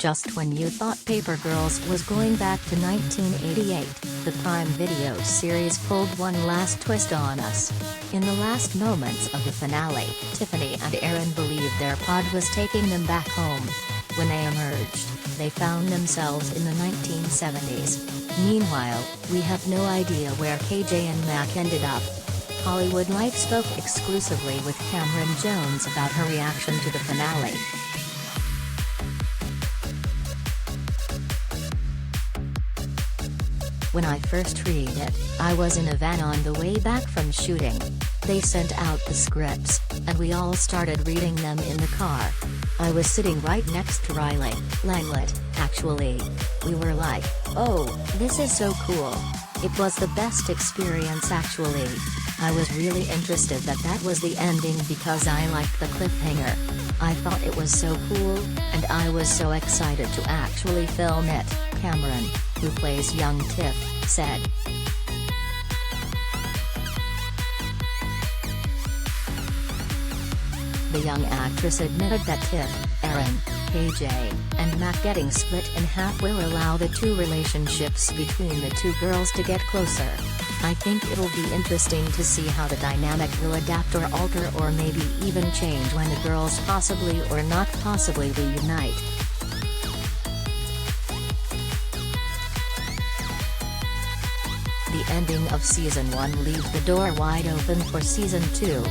Just when you thought Paper Girls was going back to 1988, the Prime Video series pulled one last twist on us. In the last moments of the finale, Tiffany and Erin believed their pod was taking them back home. When they emerged, they found themselves in the 1970s. Meanwhile, we have no idea where KJ and Mac ended up. Hollywood Life spoke exclusively with Camryn Jones about her reaction to the finale. When I first read it, I was in a van on the way back from shooting. They sent out the scripts, and we all started reading them in the car. I was sitting right next to Riley, Langlet, actually. We were like, oh, this is so cool. It was the best experience actually. I was really interested that was the ending because I liked the cliffhanger. I thought it was so cool, and I was so excited to actually film it, Camryn, who plays young Tiff, said. The young actress admitted that Tiff, Erin, KJ, and Mac getting split in half will allow the two relationships between the two girls to get closer. I think it'll be interesting to see how the dynamic will adapt or alter or maybe even change when the girls possibly or not possibly reunite. The ending of Season 1 leaves the door wide open for Season 2.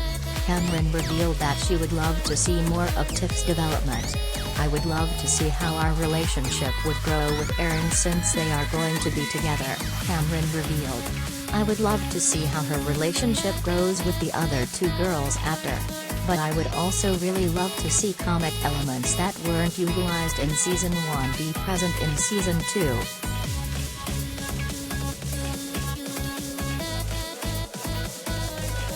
Camryn revealed that she would love to see more of Tiff's development. I would love to see how our relationship would grow with Erin since they are going to be together, Camryn revealed. I would love to see how her relationship grows with the other two girls after. But I would also really love to see comic elements that weren't utilized in Season 1 be present in Season 2.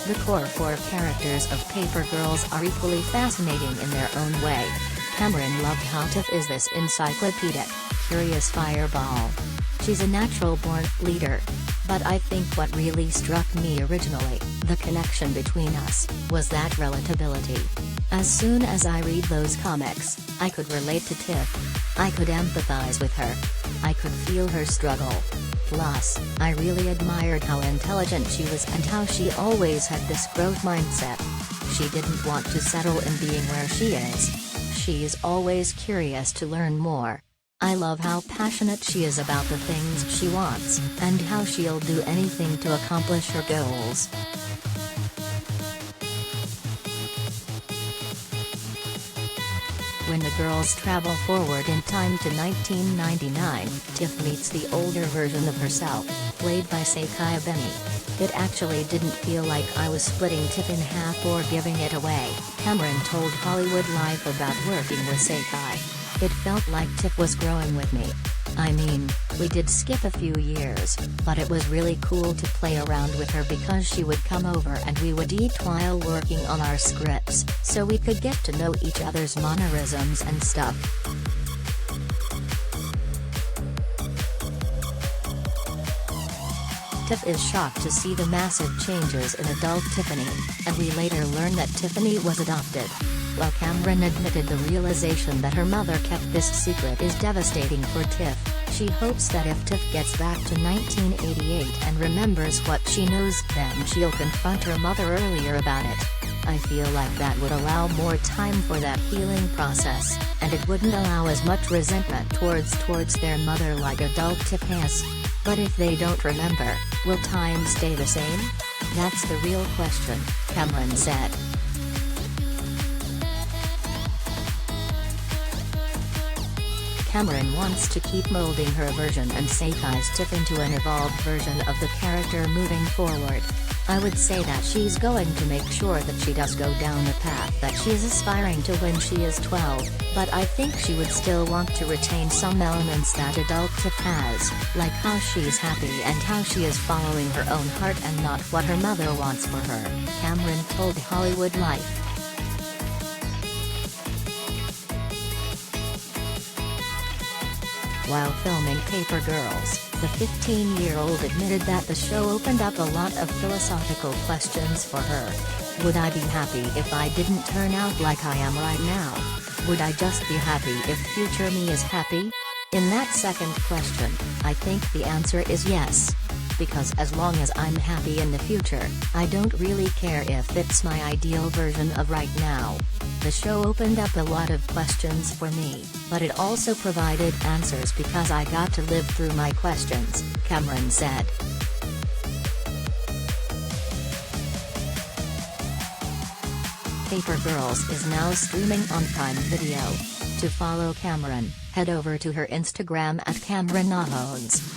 The core four characters of Paper Girls are equally fascinating in their own way. Camryn loved how Tiff is this encyclopedic, curious fireball. She's a natural-born leader. But I think what really struck me originally, the connection between us, was that relatability. As soon as I read those comics, I could relate to Tiff. I could empathize with her. I could feel her struggle. Plus, I really admired how intelligent she was and how she always had this growth mindset. She didn't want to settle in being where she is. She's always curious to learn more. I love how passionate she is about the things she wants, and how she'll do anything to accomplish her goals. When the girls travel forward in time to 1999, Tiff meets the older version of herself, played by Sakai Benny. It actually didn't feel like I was splitting Tiff in half or giving it away, Camryn told Hollywood Life about working with Sakai. It felt like Tiff was growing with me. I mean, we did skip a few years, but it was really cool to play around with her because she would come over and we would eat while working on our scripts, so we could get to know each other's mannerisms and stuff. Tiff is shocked to see the massive changes in adult Tiffany, and we later learn that Tiffany was adopted. While Camryn admitted the realization that her mother kept this secret is devastating for Tiff, she hopes that if Tiff gets back to 1988 and remembers what she knows, then she'll confront her mother earlier about it. I feel like that would allow more time for that healing process, and it wouldn't allow as much resentment towards their mother like adult Tiff has. But if they don't remember, will time stay the same? That's the real question, Camryn said. Camryn wants to keep molding her version and Sakai's Tiff into an evolved version of the character moving forward. I would say that she's going to make sure that she does go down the path that she is aspiring to when she is 12, but I think she would still want to retain some elements that adult Tiff has, like how she's happy and how she is following her own heart and not what her mother wants for her, Camryn told Hollywood Life. While filming Paper Girls, the 15-year-old admitted that the show opened up a lot of philosophical questions for her. Would I be happy if I didn't turn out like I am right now? Would I just be happy if future me is happy? In that second question, I think the answer is yes. Because as long as I'm happy in the future, I don't really care if it's my ideal version of right now. The show opened up a lot of questions for me, but it also provided answers because I got to live through my questions, Camryn said. Paper Girls is now streaming on Prime Video. To follow Camryn, head over to her Instagram at CamrynJones.